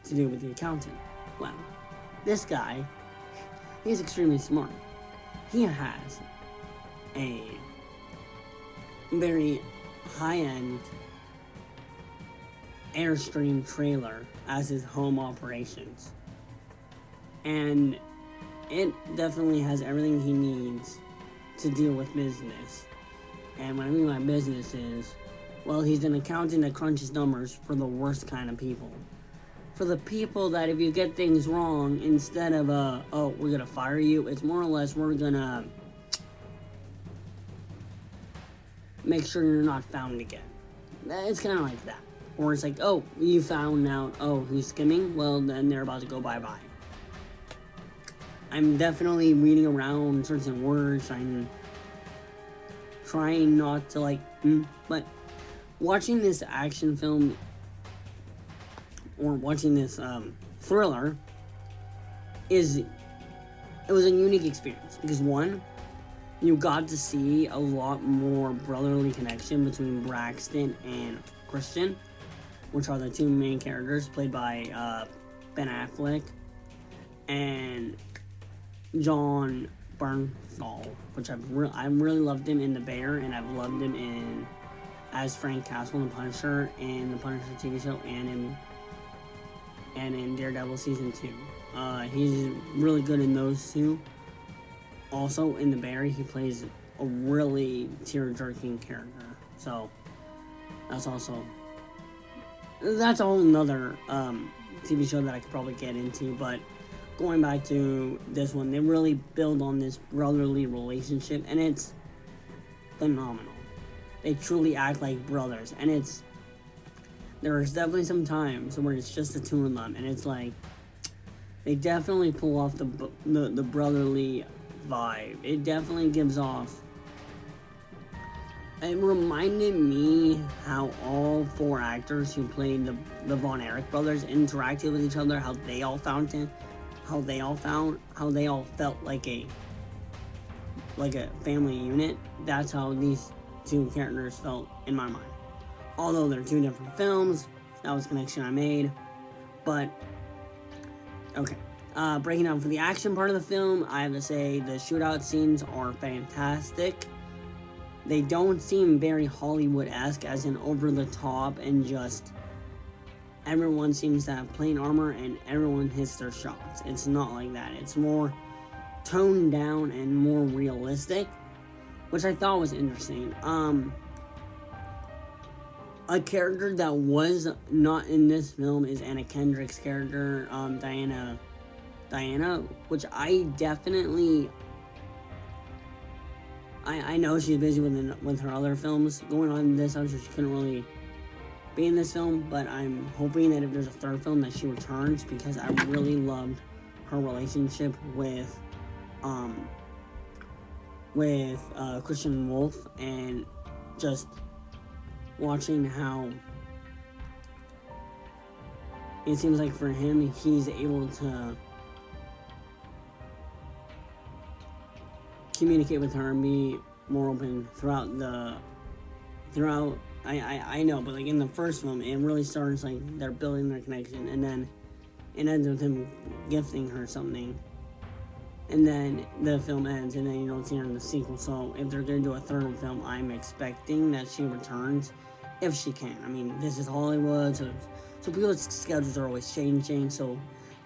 to do with the accountant. Well, this guy, he's extremely smart. He has a very high-end Airstream trailer as his home operations. And it definitely has everything he needs to deal with business. And what I mean by business is, well, he's an accountant that crunches numbers for the worst kind of people. For the people that if you get things wrong, instead of, oh, we're gonna fire you, it's more or less, we're gonna make sure you're not found again. It's kind of like that. Or it's like, oh, you found out, oh, he's skimming? Well, then they're about to go bye-bye. I'm definitely reading around certain words, trying not to but watching this action film, or watching this thriller, it was a unique experience. Because one, you got to see a lot more brotherly connection between Braxton and Christian, which are the two main characters played by Ben Affleck and John Bernthal, which I really loved him in The Bear, and I've loved him as Frank Castle in The Punisher, and the Punisher TV show, and in Daredevil season 2. He's really good in those two. Also in The Bear, he plays a really tear-jerking character. So that's a whole nother TV show that I could probably get into. But going back to this one, they really build on this brotherly relationship, and it's phenomenal. They truly act like brothers, and there's definitely some times where it's just the two of them, and it's like they definitely pull off the brotherly vibe. It definitely gives off. It reminded me how all 4 actors who played the Von Erich brothers interacted with each other, how they all felt like a family unit. That's how these 2 characters felt in my mind. Although they're 2 different films, that was a connection I made. But okay, breaking down for the action part of the film, I have to say the shootout scenes are fantastic. They don't seem very Hollywood-esque, as in over the top and just everyone seems to have plain armor and everyone hits their shots. It's not like that. It's more toned down and more realistic, which I thought was interesting. A character that was not in this film is Anna Kendrick's character, Diana, which I definitely... I know she's busy with her other films going on in this, so she couldn't really be in this film, but I'm hoping that if there's a 3rd film that she returns, because I really loved her relationship with Christian Wolf, and just watching how it seems like for him, he's able to communicate with her and be more open throughout I know, but like in the first film, it really starts like they're building their connection, and then it ends with him gifting her something, and then the film ends, and then you don't see her in the sequel. So if they're going to do a 3rd film, I'm expecting that she returns, if she can. I mean, this is Hollywood, so people's schedules are always changing, so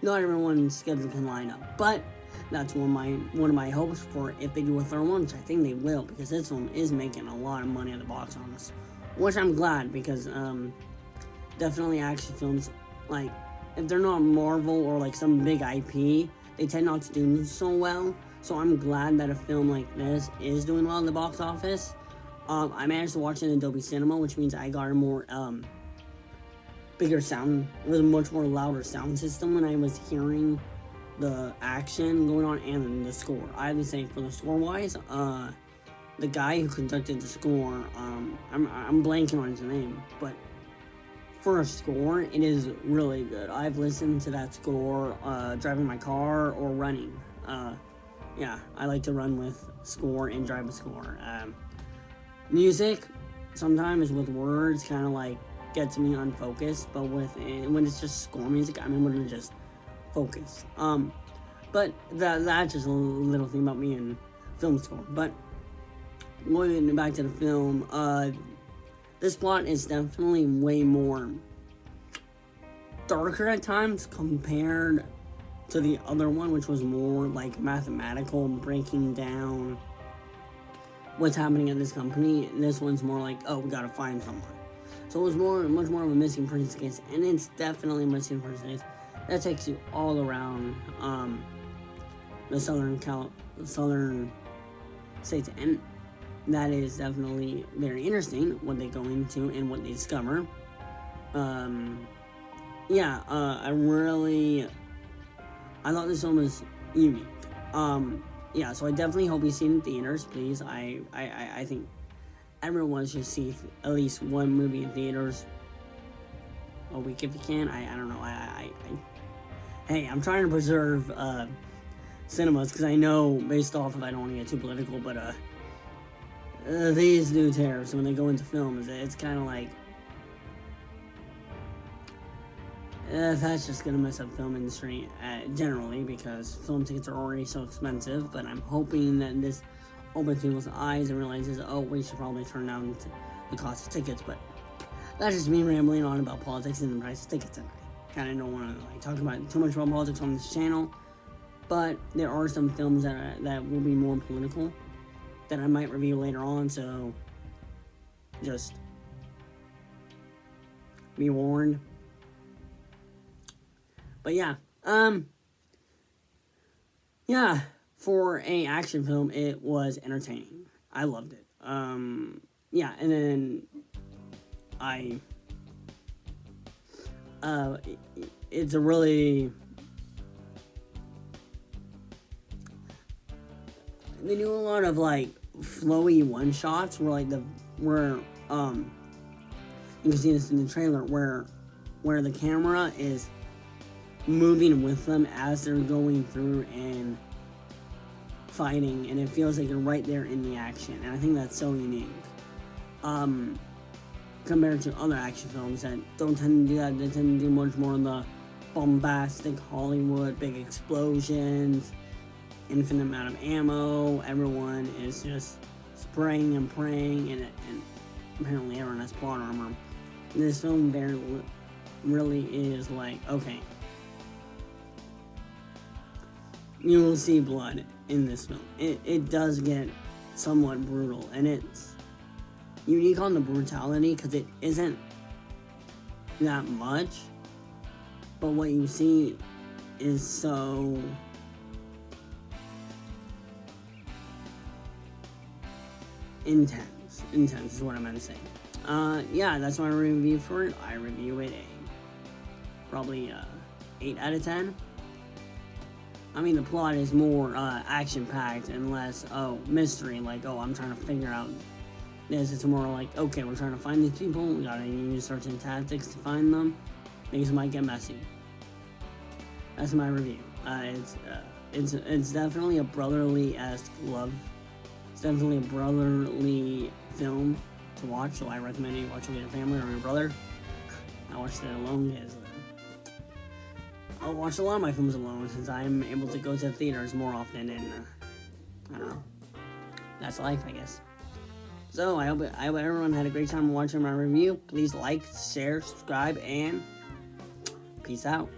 not everyone's schedule can line up. But that's one of my hopes for if they do a 3rd one, which I think they will, because this film is making a lot of money at the box office, which I'm glad, because definitely action films, like if they're not Marvel or like some big IP, they tend not to do so well. So I'm glad that a film like this is doing well in the box office. I managed to watch it in Dolby Cinema, which means I got a more bigger sound. It was a much more louder sound system when I was hearing the action going on and the score. I have to say, for the score wise, the guy who conducted the score, I'm blanking on his name, but for a score, it is really good. I've listened to that score driving my car or running. Yeah, I like to run with score and drive with score. Music, sometimes with words, kind of like gets me unfocused, but when it's just score music, I'm able to just focus. But that's just a little thing about me and film score. But going back to the film, this plot is definitely way more darker at times compared to the other one, which was more like mathematical, breaking down what's happening at this company. And this one's more like, oh, we gotta find someone. So it was much more of a missing persons case, and it's definitely a missing persons case that takes you all around the southern states, and that is definitely very interesting what they go into and what they discover. I thought this film was unique. So I definitely hope you see it in theaters, please. I think everyone should see at least one movie in theaters a week if you can. I don't know. Hey, I'm trying to preserve cinemas, because I know, based off of, I don't want to get too political, but these new tariffs, when they go into films, it's kind of like, that's just going to mess up film industry generally, because film tickets are already so expensive. But I'm hoping that this opens people's eyes and realizes, oh, we should probably turn down the cost of tickets. But that's just me rambling on about politics and the price of tickets, and I kind of don't want to talk about too much about politics on this channel. But there are some films that will be more political that I might review later on, so just be warned. But for a action film, it was entertaining. I loved it. And then it's a really, they do a lot of like flowy one shots where you can see this in the trailer where the camera is moving with them as they're going through and fighting, and it feels like you're right there in the action, and I think that's so unique compared to other action films that don't tend to do that. They tend to do much more of the bombastic Hollywood, big explosions, infinite amount of ammo, everyone is just spraying and praying, and apparently everyone has plot armor. This film really is like, okay, you will see blood in this film. It does get somewhat brutal, and it's unique on the brutality because it isn't that much, but what you see is so intense is what I meant to say. That's my review for it. I review it probably 8 out of 10. I mean, the plot is more action-packed and less, mystery, like, I'm trying to figure out this. It's more like, okay, we're trying to find these people, we gotta use certain tactics to find them. Things might get messy. That's my review. It's definitely a brotherly-esque love. It's definitely a brotherly film to watch, so I recommend you watch it with your family or your brother. I watched it alone because I'll watch a lot of my films alone since I'm able to go to the theaters more often, and I don't know. That's life, I guess. So I hope everyone had a great time watching my review. Please like, share, subscribe, and peace out.